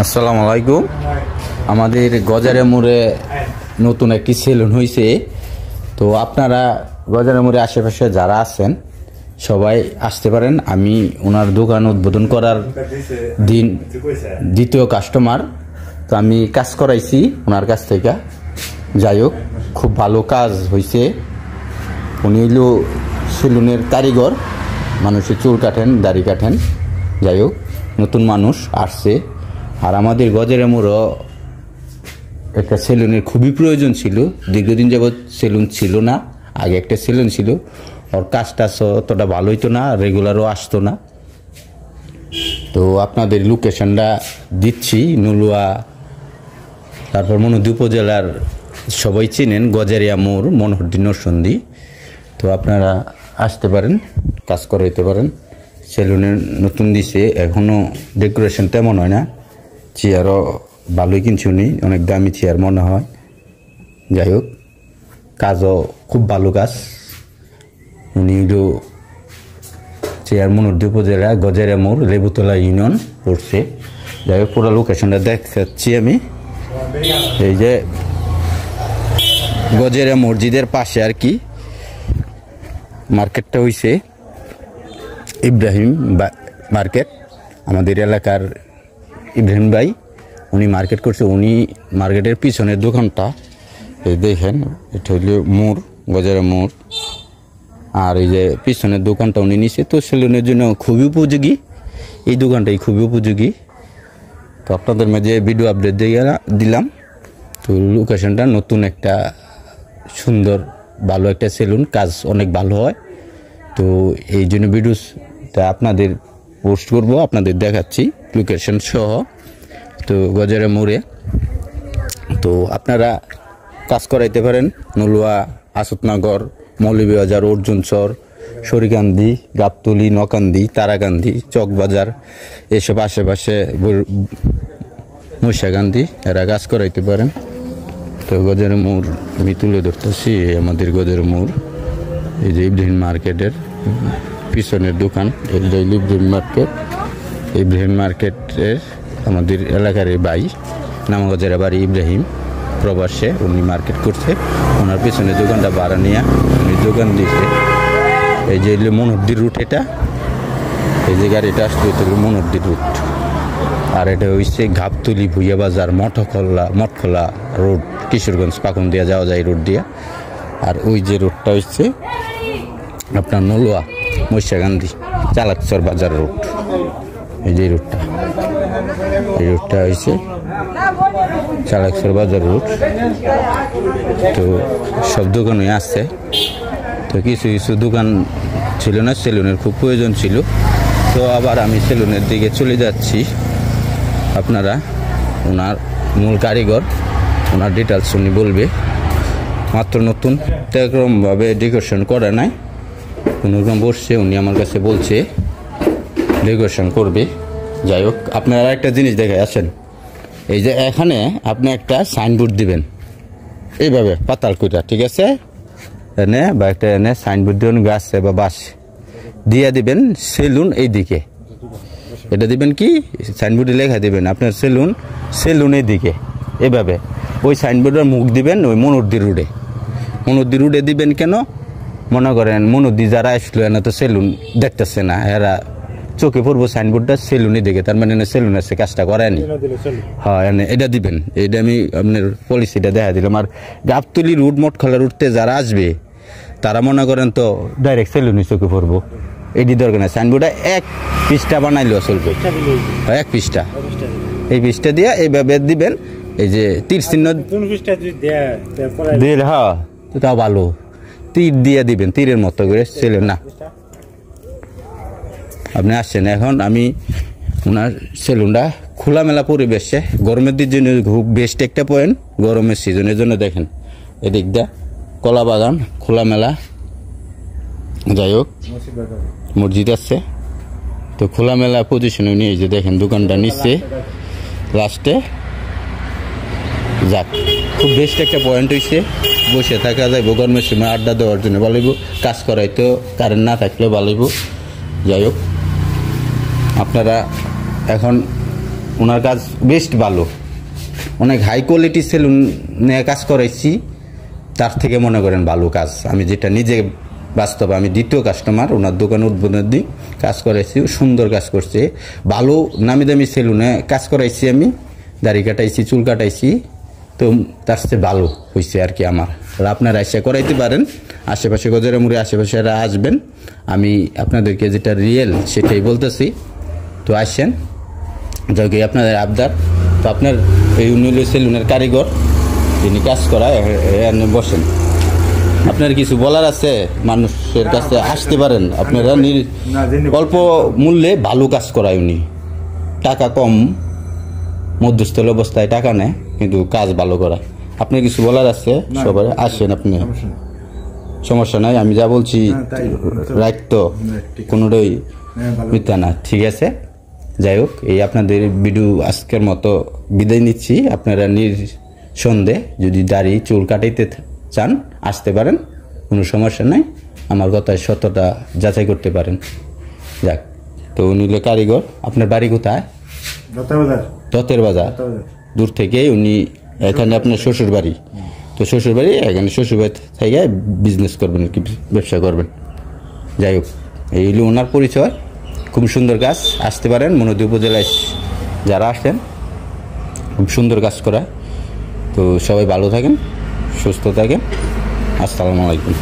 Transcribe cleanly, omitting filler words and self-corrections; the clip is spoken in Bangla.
আসসালামু আলাইকুম। আমাদের গজারে মোড়ে নতুন একটি সেলুন হয়েছে, তো আপনারা গজারে মোড়ে আশেপাশে যারা আছেন সবাই আসতে পারেন। আমি ওনার দোকান উদ্বোধন করার দিন দ্বিতীয় কাস্টমার, তো আমি কাজ করাইছি ওনার কাছ থেকে। যাই হোক, খুব ভালো কাজ হয়েছে। উনি হইল সেলুনের কারিগর, মানুষের চুল কাটেন, দাড়ি কাটেন। যাই হোক, নতুন মানুষ আসছে। আর আমাদের গজারে মোড়ে একটা সেলুনের খুবই প্রয়োজন ছিল। দীর্ঘদিন যাবৎ সেলুন ছিল না। আগে একটা সেলুন ছিল, ওর কাজটা অতটা ভালো হইতো না, রেগুলারও আসতো না। তো আপনাদের লোকেশনটা দিচ্ছি, নলুয়া, তারপর মনোহরদী উপজেলার সবাই চেনেন গজারিয়া মোড়, মনোহরদী নরসন্দী। তো আপনারা আসতে পারেন, কাজ করাইতে পারেন। সেলুনে নতুন দিছে, এখনও ডেকোরেশন তেমন হয় না। চেয়ারও ভালোই কিনছি উনি, অনেক দামি চেয়ার মনে হয়। যাই হোক, কাজও খুব ভালো কাজ। উনি চেয়ার মনোহরদী উপজেলা, গজারিয়া মোড়, লেবুতলা ইউনিয়ন পড়ছে। যাই হোক, পুরো লোকেশনটা দেখাচ্ছি আমি। এই যে গজারিয়া মসজিদের পাশে আর কি মার্কেটটা হইছে, ইব্রাহিম মার্কেট। আমাদের এলাকার ইব্রাহিম ভাই উনি মার্কেট করছে। উনি মার্কেটের পিছনের দোকানটা এই দেখেন, এটা হইল মোড়, গজারিয়া মোড়। আর এই যে পিছনের দোকানটা উনি নিছে। তো সেলুনের জন্য খুবই উপযোগী, এই দোকানটাই খুবই উপযোগী। তো আপনাদের মাঝে ভিডিও আপডেট দিয়ে দিলাম। তো লোকেশনটা নতুন, একটা সুন্দর ভালো একটা সেলুন, কাজ অনেক ভালো হয়। তো এই জন্য ভিডিওটা আপনাদের পোস্ট করব, আপনাদের দেখাচ্ছি লোকেশন সহ। তো গজারিয়া মোড়ে তো আপনারা কাজ করাইতে পারেন। নলুয়া, আসতনগর, মৌলভীবাজার, অর্জুনচর, সরিকান্দি, গাবতলী, নকান্দি, তারাকান্দি, চকবাজার, এসব আশেপাশে মহিষাকান্দি, এরা কাজ করাইতে পারেন। তো গজারিয়া মোড় আমি তুলে ধরতেছি, আমাদের গজারিয়া মোড়। এই যে ইব্রাহিম মার্কেটের পিছনের দোকান, এটা ইব্রাহিম মার্কেট। ইব্রাহিম মার্কেটের আমাদের এলাকার ভাই, নামগজারিয়া বাড়ি, ইব্রাহিম প্রবাসে উনি মার্কেট করছে। ওনার পিছনে দোকানটা ভাড়া নিয়ে উনি দোকান দিয়েছে। এই যে মনোহরদীর রুট, এটা এই যে গাড়িটা আসছে, এটা হলো মনোহরদীর রুট। আর এটা হচ্ছে গাবতলী, ভুইয়া বাজার, মঠখোলা রোড, কিশোরগঞ্জ পাকুন দিয়া যাওয়া যায় রোড দিয়া। আর ওই যে রোডটা হচ্ছে আপনার নলুয়া, মহিষাকান্দি, চালাকচর বাজার রোড। এই যে রোডটা, এই রোডটা হয়েছে চালাকচর বাজার রোড। তো সব দোকানই আছে। তো কিছু কিছু দোকান ছিল না, সেলুনের খুব প্রয়োজন ছিল। তো আবার আমি সেলুনের দিকে চলে যাচ্ছি। আপনারা ওনার মূল কারিগর, ওনার ডিটেলস উনি বলবে। মাত্র নতুন, তেরকমভাবে ডেকোরেশন করা নাই, কোনোরকম বসছে। উনি আমার কাছে বলছে ডেকোরেশন করবে। যাই হোক, আপনারা একটা জিনিস দেখে আসেন। এই যে এখানে আপনি একটা সাইনবোর্ড দিবেন এইভাবে পাতাল কইটা, ঠিক আছে? এনে বা একটা এনে সাইনবোর্ড দিবেন, গাছে বা বাস দিয়ে দিবেন সেলুন এই দিকে। এটা দিবেন কি, সাইনবোর্ডে লেখা দিবেন আপনার সেলুন, সেলুনের দিকে এভাবে। ওই সাইনবোর্ডের মুখ দিবেন ওই মনোহরদী রোডে। মনোহরদী রোডে দিবেন কেন? মনে করেন মনোহরদী যারা আসলো এনে তো সেলুন দেখতেছে না, এরা চোখে পড়বো সাইনবোর্ডটা সেলুনের দিকে, তার মানে সেলুন আছে, কাজটা করেনি। হ্যাঁ, এটা দিবেন। এটা আমি আপনার পলিসিটা দেখা দিলাম। আর গাবতলী রুট, মঠখোলা রুটতে যারা আসবে তারা মনে করেন তো ডাইরেক্ট সেলুনে চোখে পড়বো, এটি দরকার নাই। সাইনবোর্ডে এক পৃষ্ঠা বানাইলেও চলবে, এক পৃষ্ঠা। এই পৃষ্ঠা দিয়ে এইভাবে দিবেন। এই যে তীর চিহ্ন দিলে, হ্যাঁ তাও ভালো, তীর দিয়ে দিবেন, তীরের মতো করে সেলুন না। আপনি আসছেন এখন, আমি ওনার সেলুনটা খোলামেলা পরিবেশে, গরমের দিনের জন্য খুব বেস্ট একটা পয়েন্ট। গরমের সিজনের জন্য দেখেন এদিকটা কলা বাগান, খোলামেলা। যাই হোক, মসজিদ আছে, তো খোলামেলা পজিশনে নিয়ে এই যে দেখেন দোকানটা নিচ্ছে লাস্টে। যাক, খুব বেস্ট একটা পয়েন্ট হয়েছে। বসে থাকা যাইব, গরমের সময় আড্ডা দেওয়ার জন্য ভালো হইব, কাজ করাইতেও কারেন্ট না থাকলেও ভালো হইব। যাই হোক, আপনারা এখন ওনার কাজ বেস্ট ভালো, অনেক হাই কোয়ালিটি সেলুনে কাজ করাইছি, তার থেকে মনে করেন ভালো কাজ। আমি যেটা নিজে বাস্তবে আমি দ্বিতীয় কাস্টমার, ওনার দোকানে উদ্বোধনের দিন কাজ করাইছি, সুন্দর কাজ করছে। ভালো নামি দামি সেলুনে কাজ করাইছি, আমি দাড়ি কাটাইছি, চুল কাটাইছি, তো তার চেয়ে ভালো হয়েছে আর কি আমার। আপনারা এসে করাইতে পারেন, আশেপাশে গজেরা মুড়ে আশেপাশে আসবেন, আমি আপনাদেরকে যেটা রিয়েল সেটাই বলতেছি। তো আসেন, যাই আপনাদের আবদার। তো আপনার এই উনিল সেলুনের কারিগর যিনি কাজ করায় এখানে বসেন, আপনার কিছু বলার আছে? মানুষের কাছে আসতে পারেন আপনারা, অল্প মূল্যে ভালো কাজ করায় উনি, টাকা কম, মধ্যস্থল অবস্থায় টাকা নেয় কিন্তু কাজ ভালো করায়। আপনার কিছু বলার আছে? সবাই আসেন, আপনি সমস্যা নাই, আমি যা বলছি রাইট তো, কোনোটাই মিথ্যা না, ঠিক আছে। যাই হোক, এই আপনাদের ভিডিও আজকের মতো বিদায় নিচ্ছি। আপনারা নিঃসন্দেহে যদি দাড়ি চুল কাটাইতে চান আসতে পারেন, কোনো সমস্যা নাই, আমার কথায় সত্যতা যাচাই করতে পারেন। যাক, তো উনি হলো কারিগর। আপনার বাড়ি কোথায়? দতের বাজার। দূর থেকে উনি এখানে আপনার শ্বশুর বাড়ি, তো শ্বশুর বাড়ি এখানে শ্বশুর বাড়ি থেকে বিজনেস করবেন, কি ব্যবসা করবেন। যাই হোক, এই হলো ওনার পরিচয়, খুব সুন্দর কাজ, আসতে পারেন। মনোদী উপজেলায় যারা আসেন খুব সুন্দর কাজ করা। তো সবাই ভালো থাকেন, সুস্থ থাকেন, আসসালামু আলাইকুম।